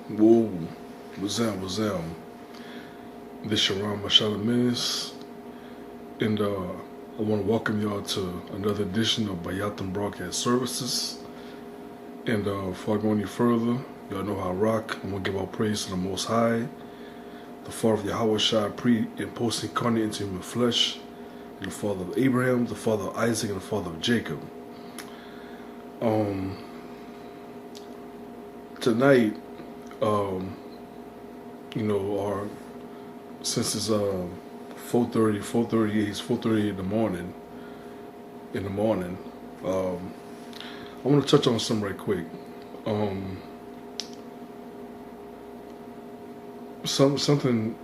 Whoa, what's that? What's that? This your Masha, Menace, and I want to welcome y'all to another edition of Bayatam Broadcast Services. And before I go any further, y'all know how I rock. I'm gonna give all praise to the Most High, the Father of Yahweh Shai, pre and post incarnate into human flesh, and the Father of Abraham, the Father of Isaac, and the Father of Jacob. Tonight, our since it's 4:30 in the morning. I want to touch on something right quick. Something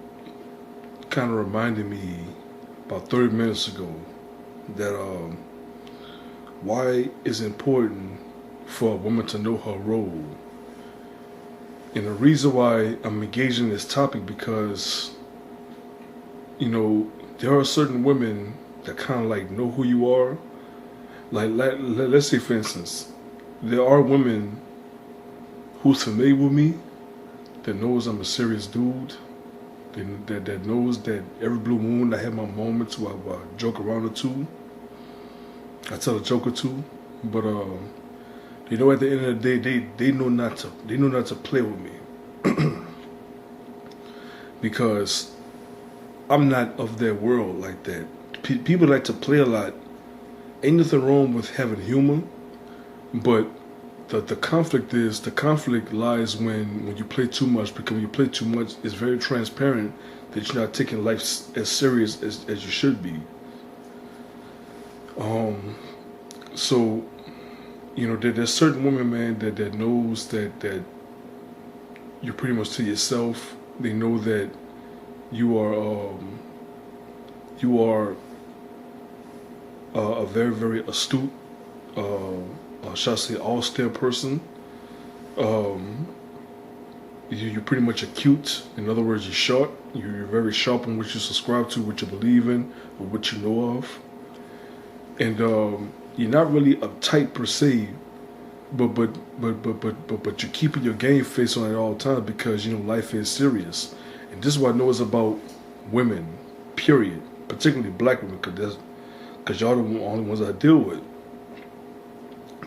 kind of reminded me about 30 minutes ago that why it's important for a woman to know her role. And the reason why I'm engaging in this topic because, there are certain women that kind of like know who you are. Like, let's say, for instance, there are women who's familiar with me that knows I'm a serious dude, that knows that every blue moon I have my moments where I joke around or two. I tell a joke or two, but at the end of the day they know not to play with me because I'm not of their world like that. People like to play a lot. Ain't nothing wrong with having humor, but the conflict lies when you play too much, because when you play too much, it's very transparent that you're not taking life as serious as you should be. So, there's certain women, man, that knows that you're pretty much to yourself. They know that you are a very, very astute, shall I say, austere person. You're pretty much acute. In other words, you're sharp. You're very sharp on what you subscribe to, what you believe in, or what you know of. And you're not really uptight per se, but you're keeping your game face on at all times because life is serious. And this is what I know is about women, period. Particularly black women, because y'all the only ones I deal with.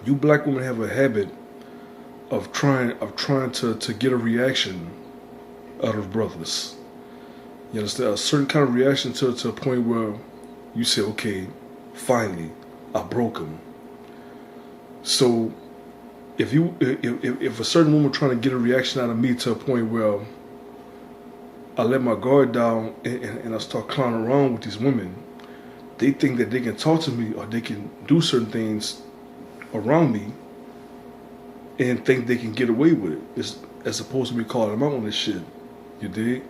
You black women have a habit of trying to get a reaction out of brothers. You understand? A certain kind of reaction to a point where you say, okay, finally, I broke him. So if a certain woman trying to get a reaction out of me to a point where I let my guard down and I start clowning around with these women, they think that they can talk to me or they can do certain things around me and think they can get away with it, as opposed to me calling them out on this shit. You dig?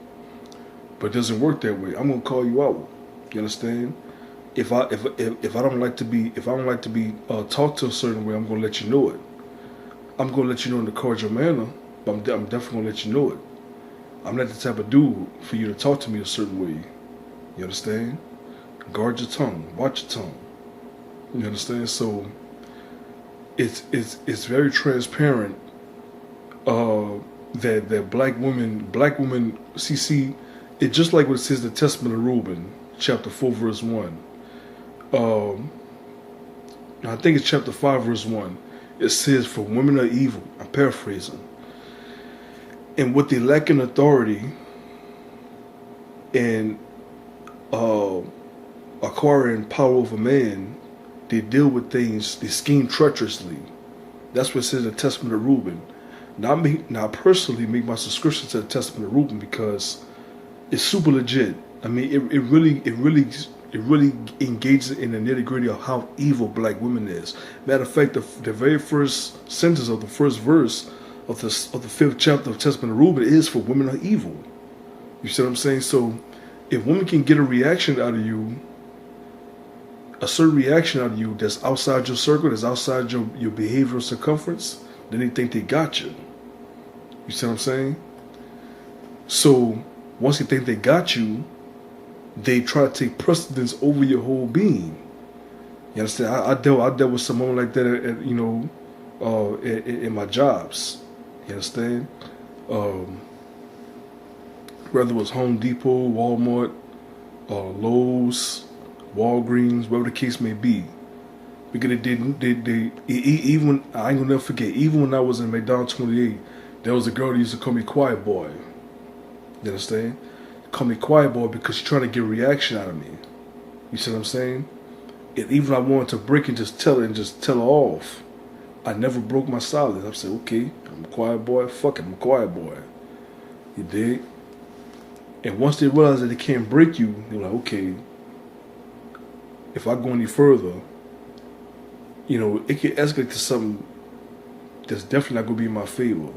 But it doesn't work that way. I'm gonna call you out. You understand? If I don't like to be talked to a certain way, I'm gonna let you know it. I'm gonna let you know in a cordial manner, but I'm definitely gonna let you know it. I'm not the type of dude for you to talk to me a certain way. You understand? Guard your tongue. Watch your tongue. You understand? So it's very transparent that black women see it, just like what it says in the Testament of Reuben, chapter 4, verse 1. I think it's chapter 5, verse 1. It says, "For women are evil." I'm paraphrasing. And what they lack in authority and acquiring power over man, they deal with things, they scheme treacherously. That's what it says in the Testament of Reuben. Now I personally make my subscription to the Testament of Reuben because it's super legit. I mean, it really engages in the nitty gritty of how evil black women is. Matter of fact, the very first sentence of the first verse of the 5th chapter of Testament of Reuben is, "For women are evil." You see what I'm saying? So if women can get a reaction out of you, a certain reaction out of you that's outside your circle, that's outside your behavioral circumference, then they think they got you. You see what I'm saying? So once they think they got you, they try to take precedence over your whole being. You understand? I dealt with someone like that in my jobs. You understand? whether it was Home Depot, Walmart, Lowe's, Walgreens, whatever the case may be. Because even I ain't gonna never forget, even when I was in McDonald's 28, there was a girl that used to call me Quiet Boy. You understand? Call me Quiet Boy because she's trying to get a reaction out of me. You see what I'm saying? And even I wanted to break and just tell her off. I never broke my silence. I said, okay, I'm a quiet boy. Fuck it, I'm a quiet boy. You dig? And once they realize that they can't break you, they're like, okay, if I go any further, you know, it can escalate to something that's definitely not going to be in my favor.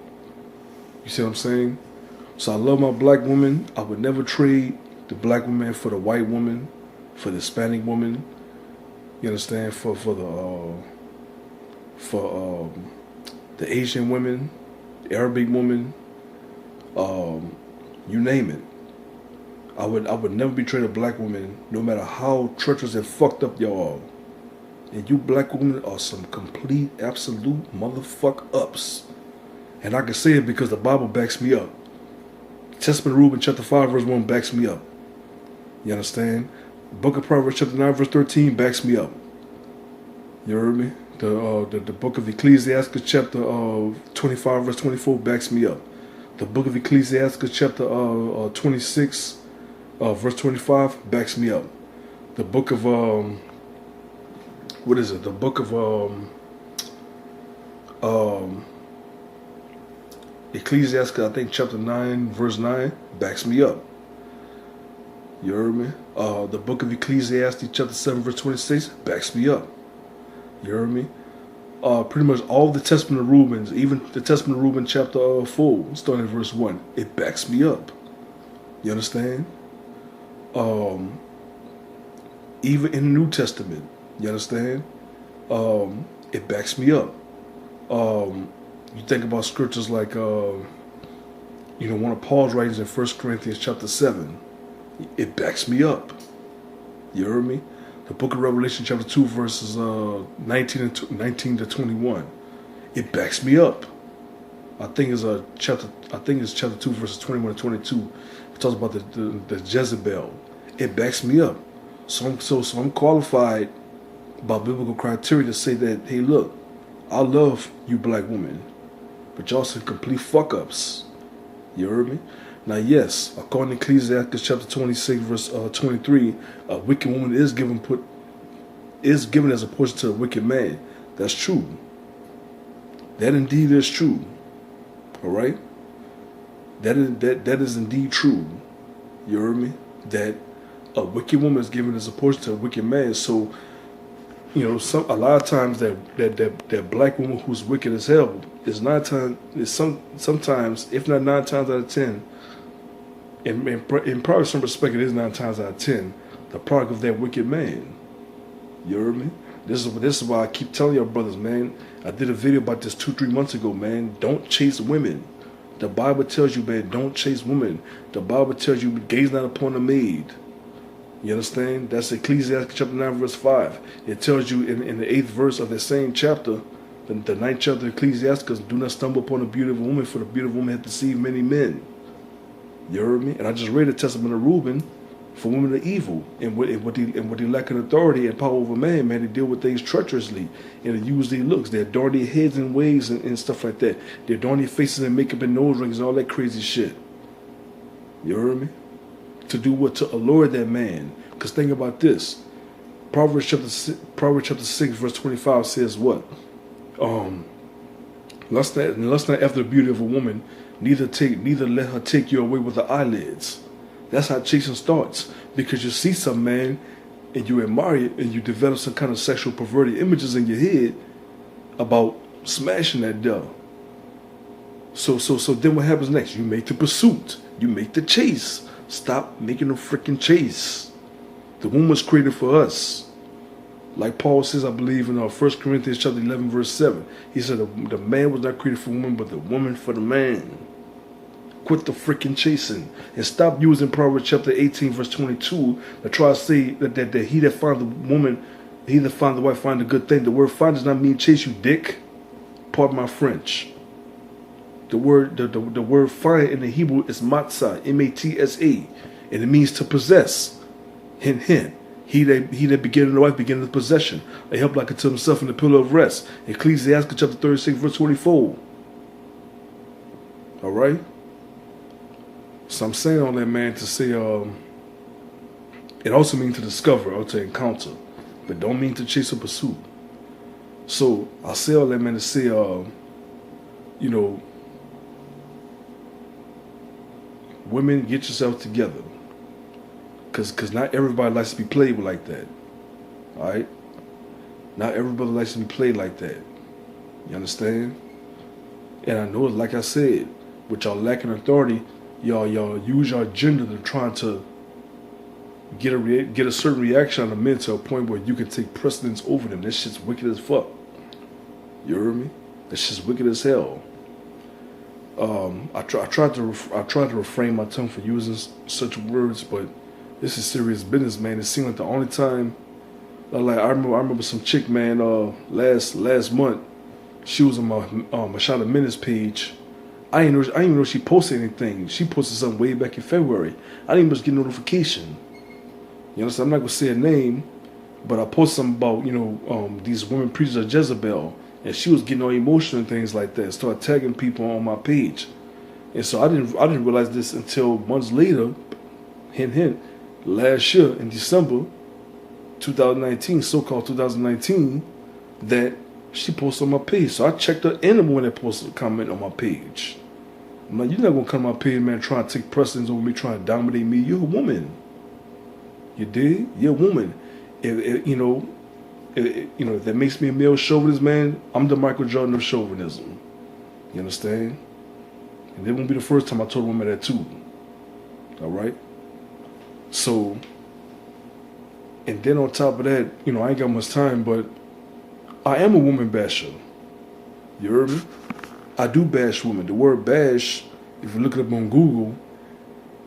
You see what I'm saying? So I love my black woman. I would never trade the black woman for the white woman, for the Hispanic woman. You understand? For the Asian women, the Arabic woman, you name it. I would never betray a black woman, no matter how treacherous and fucked up y'all are. And you black women are some complete, absolute motherfuck ups. And I can say it because the Bible backs me up. Testament of Reuben, chapter 5, verse 1 backs me up. You understand? Book of Proverbs, chapter 9, verse 13 backs me up. You heard me? The book of Ecclesiastes, chapter 25, verse 24 backs me up. The book of Ecclesiastes, chapter 26, verse 25 backs me up. The book of what is it? The book of Ecclesiastes, I think chapter 9, verse 9 backs me up. You heard me? The book of Ecclesiastes, chapter 7, verse 26 backs me up. You heard me? Pretty much all the Testament of Reuben, even the Testament of Reuben chapter 4, starting at verse 1, it backs me up. You understand? Even in the New Testament, you understand? It backs me up. You think about scriptures like, one of Paul's writings in 1 Corinthians chapter 7, it backs me up. You heard me? The book of Revelation chapter 2 verses 19 to 21. It backs me up. I think it's chapter 2 verses 21 to 22. It talks about the Jezebel. It backs me up. So I'm qualified by biblical criteria to say that, hey, look, I love you black women, but y'all some complete fuck ups. You heard me? Now, yes, according to Ecclesiastes chapter 26, verse 23, a wicked woman is given as a portion to a wicked man. That's true. That indeed is true. All right? That is indeed true. You heard me? That a wicked woman is given as a portion to a wicked man. So, a lot of times that black woman who's wicked as hell is sometimes, if not 9 times out of 10, in probably some respect, it is 9 times out of 10 the product of that wicked man. You heard me? This is why I keep telling y'all brothers, man. I did a video about this 2-3 months ago, man. Don't chase women. The Bible tells you, man, don't chase women. The Bible tells you, gaze not upon a maid. You understand? That's Ecclesiastes chapter 9, verse 5. It tells you in the 8th verse of the same chapter, the 9th chapter of Ecclesiastes, do not stumble upon the beauty of a woman, for the beauty of a woman hath deceived many men. You heard me? And I just read the Testament of Reuben. For women are evil, and what they lack in authority and power over man, they deal with things treacherously, and they use their looks. They adorn their heads and ways and stuff like that. They adorn their faces and makeup and nose rings and all that crazy shit. You heard me? To do what? To allure that man. Because think about this. Proverbs chapter 6, verse 25 says what? Lust not after the beauty of a woman, neither let her take you away with her eyelids. That's how chasing starts. Because you see some man and you admire it and you develop some kind of sexual perverted images in your head about smashing that dough. So then what happens next? You make the pursuit. You make the chase. Stop making the freaking chase. The woman was created for us. Like Paul says, I believe in 1 Corinthians chapter 11, verse 7. He said the man was not created for woman, but the woman for the man. Quit the freaking chasing and stop using Proverbs chapter 18, verse 22 to try to say that he that find the woman, he that find the wife, find a good thing. The word find does not mean chase, you dick. Pardon my French. The word fire in the Hebrew is matzah, M-A-T-S-A, and it means to possess. Hint, hint. He that began in the wife began the possession. A help like unto himself in the pillar of rest. Ecclesiastes chapter 36, verse 24. All right? So I'm saying all that, man, to say, it also means to discover or to encounter, but don't mean to chase or pursue. So I say all that, man, to say, you know, women, get yourself together. Because not everybody likes to be played with like that. All right? Not everybody likes to be played like that. You understand? And I know, like I said, with y'all lacking authority, y'all use your gender to try to get a certain reaction out of men to a point where you can take precedence over them. That shit's wicked as fuck. You heard me? That shit's wicked as hell. I tried to refrain my tongue from using such words, but this is serious business, man. It seemed like the only time, like I remember some chick, man. Last month, she was on my Masha Menace page. I didn't even know she posted anything. She posted something way back in February. I didn't even get a notification. You understand? I'm not gonna say her name, but I posted something about, you know, these women preachers of Jezebel, and she was getting all emotional and things like that. Started tagging people on my page, and so I didn't realize this until months later. Hint, hint. Last year in December 2019, so-called 2019, that she posted on my page. So I checked her and the one that posted a comment on my page. I'm like, you're not going to come to my page, man, trying to take precedence over me, trying to dominate me. You're a woman. You dig? You're a woman. If that makes me a male chauvinist, man, I'm the Michael Jordan of chauvinism. You understand? And it won't be the first time I told a woman that too. All right? So, and then on top of that, you know, I ain't got much time, but I am a woman basher. You heard me? I do bash women. The word bash, if you look it up on Google,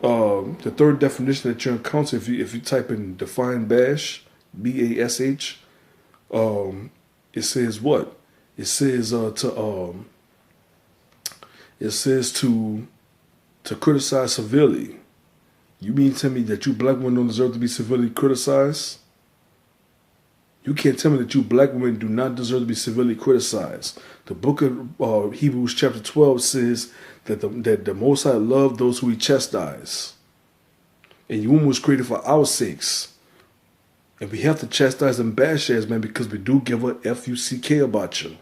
the third definition that you encounter, if you type in define bash, B-A-S-H, it says what? It says to criticize severely. You mean to tell me that you black women don't deserve to be severely criticized? You can't tell me that you black women do not deserve to be severely criticized. The book of Hebrews chapter 12 says that the Most High loved those who he chastised. And you woman was created for our sakes. And we have to chastise and bash ass, man, because we do give a F-U-C-K about you.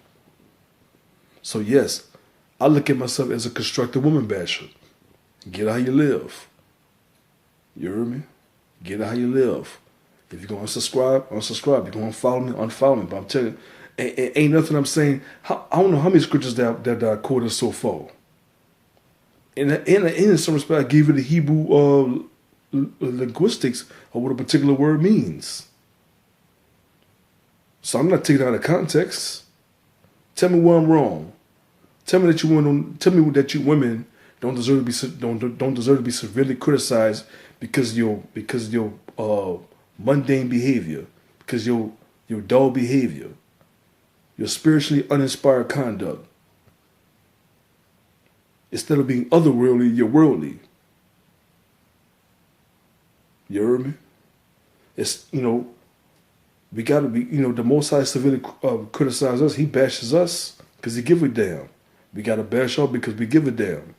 So yes, I look at myself as a constructive woman basher. Get how you live. You heard me? Get how you live. If you're going to unsubscribe, unsubscribe. If you're going to follow me, unfollow me. But I'm telling you, ain't nothing I'm saying. I don't know how many scriptures that I quoted so far. In some respect, I gave you the Hebrew linguistics of what a particular word means. So I'm not taking it out of context. Tell me where I'm wrong. Tell me that you women don't deserve to be severely criticized because your mundane behavior, because your dull behavior, your spiritually uninspired conduct. Instead of being otherworldly, you're worldly. You heard me? It's, we got to be, the Most High severely criticize us. He bashes us because he give a damn. We got to bash off because we give a damn.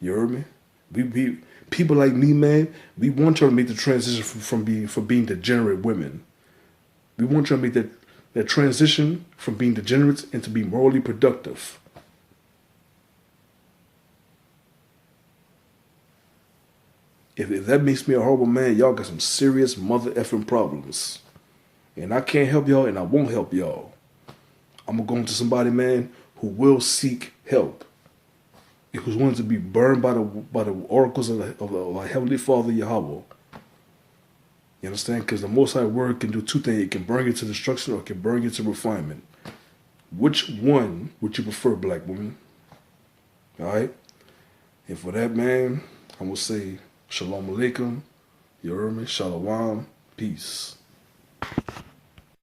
You heard me? We people like me, man, we want y'all to make the transition from being degenerate women. We want y'all to make that transition from being degenerates into being morally productive. If that makes me a horrible man, y'all got some serious mother effing problems. And I can't help y'all and I won't help y'all. I'm going to go into somebody, man, who will seek help. Who's willing to be burned by the oracles of the Heavenly Father Yahweh. You understand? Because the Most High Word can do two things. It can bring you to destruction or it can bring you to refinement. Which one would you prefer, black woman? All right? And for that, man, I'm going to say Shalom Alaikum. You heard me? Shalom. Peace.